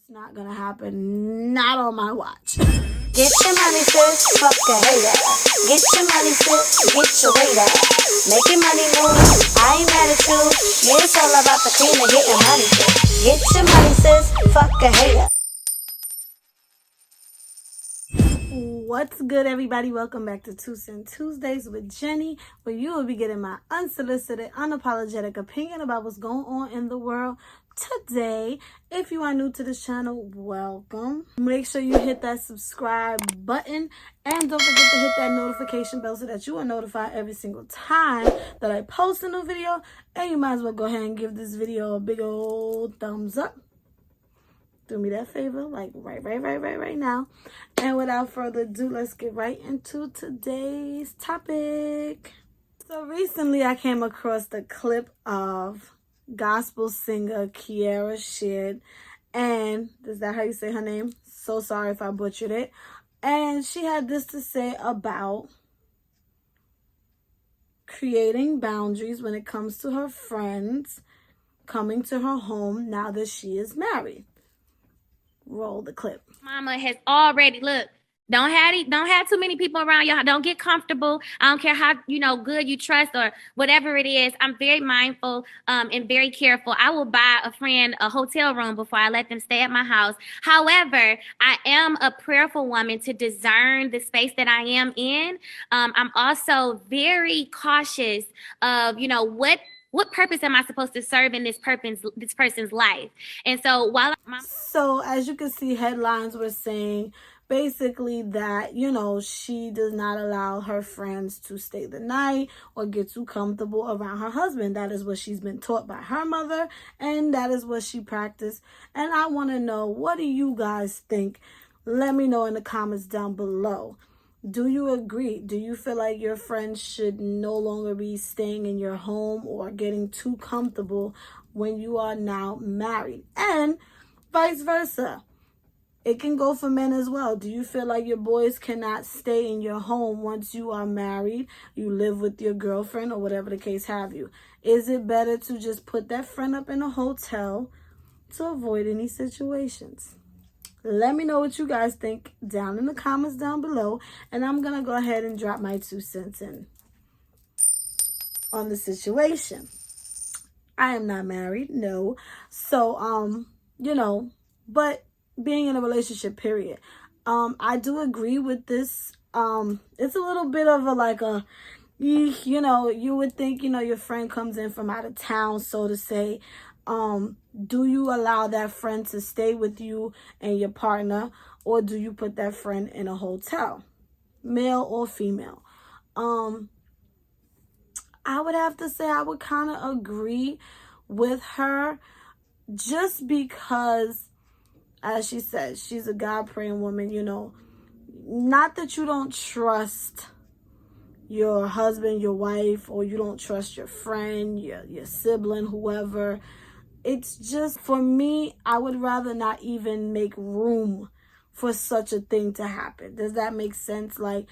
It's not gonna happen. Not on my watch. Get your money, sis. Fuck the hater. Get your money, sis. Get your weight up. Make your money move. I ain't mad at you. Yeah, it's all about the cream and getting money, sis. Get your money, sis. Fuck a hater. What's good, everybody? Welcome back to Two Cent Tuesdays with Jenny, where you will be getting my unsolicited, unapologetic opinion about what's going on in the world today. If you are new to this channel, welcome. Make sure you hit that subscribe button and don't forget to hit that notification bell so that you are notified every single time that I post a new video. And you might as well go ahead and give this video a big old thumbs up. Do me that favor, like right now. And without further ado, let's get right into today's topic. So recently I came across the clip of gospel singer Kierra Sheard, and is that how you say her name? So sorry if I butchered it. And she had this to say about creating boundaries when it comes to her friends coming to her home now that she is married. Roll the clip. Mama has already, look, don't have too many people around y'all. Don't get comfortable. I don't care how good you trust or whatever it is. I'm very mindful and very careful. I will buy a friend a hotel room before I let them stay at my house. However, I am a prayerful woman to discern the space that I am in. I'm also very cautious of what purpose am I supposed to serve in this person's life? And so so as you can see, headlines were saying basically that, she does not allow her friends to stay the night or get too comfortable around her husband. That is what she's been taught by her mother, and that is what she practiced. And I want to know, what do you guys think? Let me know in the comments down below. Do you agree? Do you feel like your friends should no longer be staying in your home or getting too comfortable when you are now married? And vice versa. It can go for men as well. Do you feel like your boys cannot stay in your home once you are married, you live with your girlfriend or whatever the case have you? Is it better to just put that friend up in a hotel to avoid any situations? Let me know what you guys think down in the comments down below. And I'm going to go ahead and drop my 2 cents in on the situation. I am not married, no. So, but being in a relationship, period. I do agree with this. It's a little bit of you would think, your friend comes in from out of town, so to say. Do you allow that friend to stay with you and your partner, or do you put that friend in a hotel, male or female? I would have to say I would kind of agree with her, just because, as she said, she's a God-praying woman, Not that you don't trust your husband, your wife, or you don't trust your friend, your sibling, whoever. It's just, for me, I would rather not even make room for such a thing to happen. Does that make sense? Like,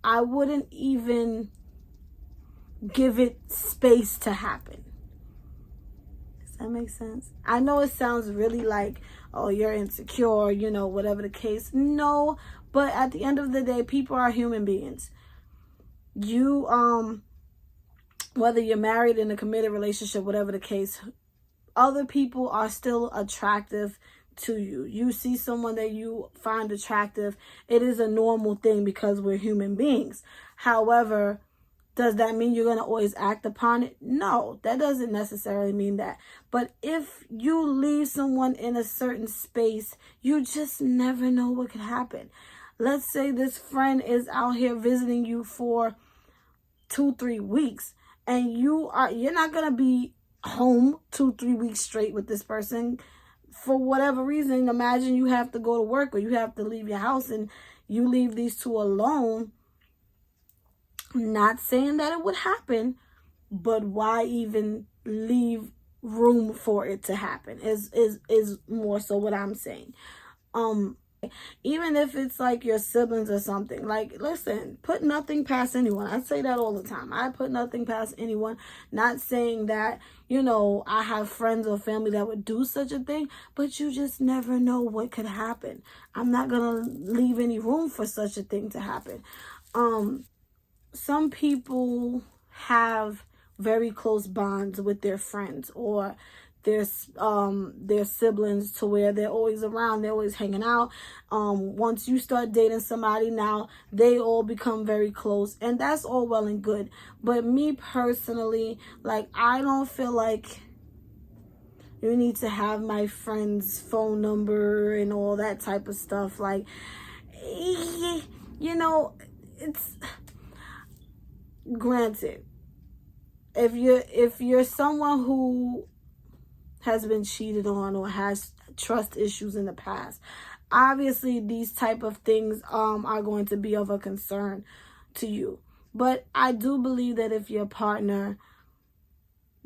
I wouldn't even give it space to happen. Does that make sense? I know it sounds really like, oh, you're insecure, whatever the case. No, but at the end of the day, people are human beings. You, whether you're married, in a committed relationship, whatever the case, other people are still attractive to you. You see someone that you find attractive, it is a normal thing because we're human beings. However, does that mean you're going to always act upon it? No, that doesn't necessarily mean that. But if you leave someone in a certain space, you just never know what could happen. Let's say this friend is out here visiting you for 2-3 weeks, and you're not going to be home 2-3 weeks straight with this person for whatever reason. Imagine you have to go to work or you have to leave your house and you leave these two alone. Not saying that it would happen, but why even leave room for it to happen is more so what I'm saying. Even if it's like your siblings or something, like, listen, put nothing past anyone. I say that all the time. I put nothing past anyone. Not saying that, I have friends or family that would do such a thing, but you just never know what could happen. I'm not gonna leave any room for such a thing to happen. Some people have very close bonds with their friends or their siblings, to where they're always around, they're always hanging out. Once you start dating somebody, now they all become very close, and that's all well and good. But me personally, like, I don't feel like you need to have my friend's phone number and all that type of stuff. Like, it's granted, if you're someone who has been cheated on or has trust issues in the past, obviously these type of things are going to be of a concern to you. But I do believe that if your partner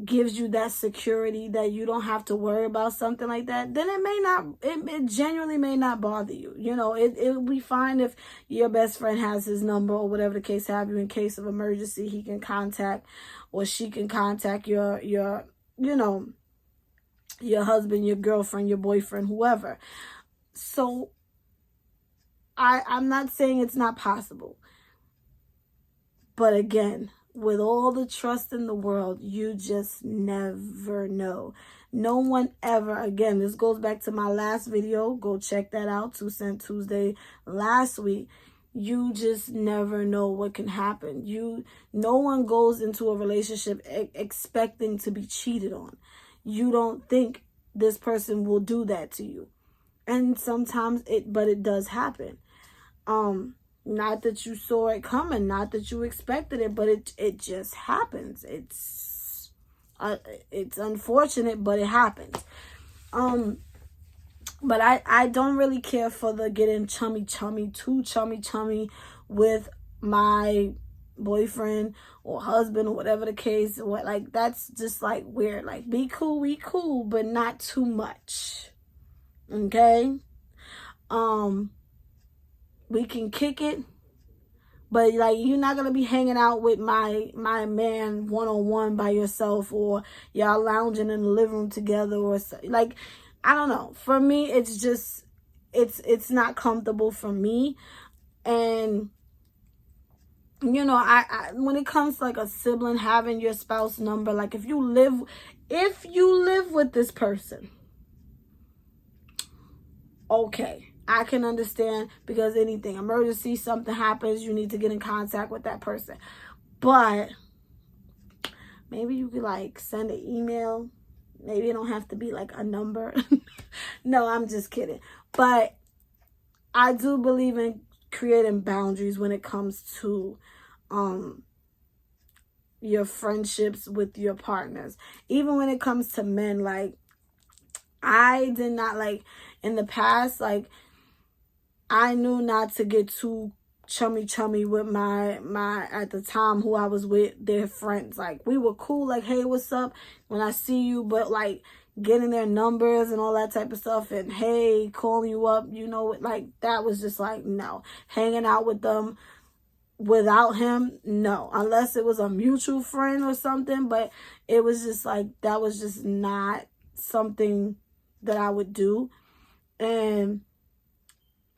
gives you that security that you don't have to worry about something like that, then it genuinely may not bother you. It would be fine if your best friend has his number or whatever the case have you. In case of emergency, he can contact, or she can contact your husband, your girlfriend, your boyfriend, whoever. So I'm not saying it's not possible. But again, with all the trust in the world, you just never know. No one ever, again, this goes back to my last video. Go check that out, 2 Cent Tuesday last week. You just never know what can happen. No one goes into a relationship expecting to be cheated on. You don't think this person will do that to you. And sometimes it does happen. Not that you saw it coming, not that you expected it, but it just happens. It's unfortunate, but it happens. But I don't really care for the getting too chummy with my boyfriend or husband or whatever the case. Like, that's just like weird. Like, be cool, we cool, but not too much. Okay? We can kick it, but like, you're not gonna be hanging out with my man one-on-one by yourself, or y'all lounging in the living room together, or like, I don't know. For me, it's just it's not comfortable for me. And I when it comes to like a sibling having your spouse number, like, if you live with this person, okay, I can understand, because anything, emergency, something happens, you need to get in contact with that person. But maybe you could like send an email. Maybe it don't have to be like a number. No, I'm just kidding. But I do believe in creating boundaries when it comes to your friendships with your partners. Even when it comes to men, like, I did not, like, in the past, like, I knew not to get too chummy with my at the time who I was with, their friends. Like, we were cool, like, hey, what's up, when I see you, but like, getting their numbers and all that type of stuff, and hey, calling you up, like, that was just like, no. Hanging out with them without him, no, unless it was a mutual friend or something. But it was just like, that was just not something that I would do. And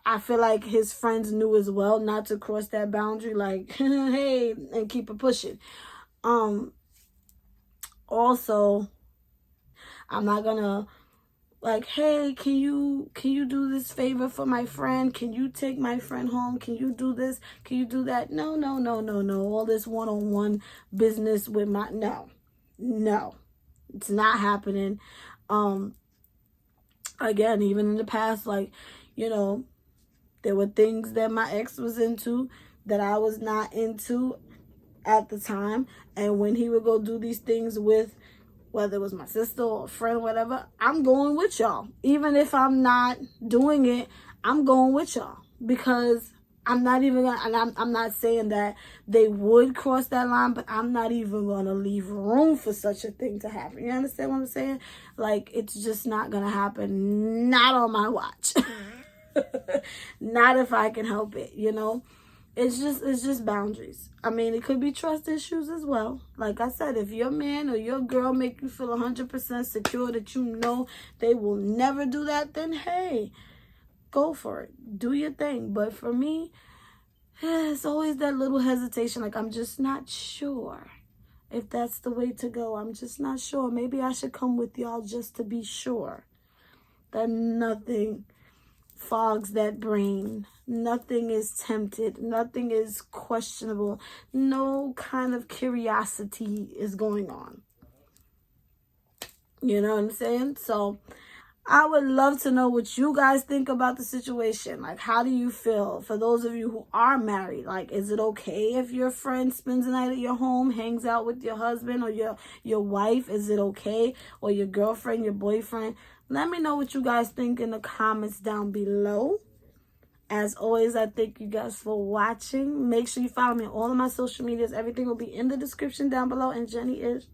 I feel like his friends knew as well not to cross that boundary, like, hey, and keep it pushing. Also, I'm not gonna, like, hey, can you do this favor for my friend? Can you take my friend home? Can you do this? Can you do that? No. All this one-on-one business with no, it's not happening. Again, even in the past, like, there were things that my ex was into that I was not into at the time. And when he would go do these things with, whether it was my sister or a friend or whatever, I'm going with y'all. Even if I'm not doing it, I'm going with y'all. Because I'm not even going to, and I'm not saying that they would cross that line, but I'm not even going to leave room for such a thing to happen. You understand what I'm saying? Like, it's just not going to happen. Not on my watch. Not if I can help it, you know. It's just boundaries. I mean, it could be trust issues as well. Like I said, if your man or your girl make you feel 100% secure that you know they will never do that, then hey, go for it. Do your thing. But for me, it's always that little hesitation. Like, I'm just not sure if that's the way to go. I'm just not sure. Maybe I should come with y'all just to be sure that nothing fogs that brain. Nothing is tempted. Nothing is questionable. No kind of curiosity is going on. You know what I'm saying? So I would love to know what you guys think about the situation. Like, how do you feel? For those of you who are married, like, is it okay if your friend spends the night at your home, hangs out with your husband or your wife? Is it okay? Or your girlfriend, your boyfriend? Let me know what you guys think in the comments down below. As always, I thank you guys for watching. Make sure you follow me on all of my social medias. Everything will be in the description down below. And Jenny is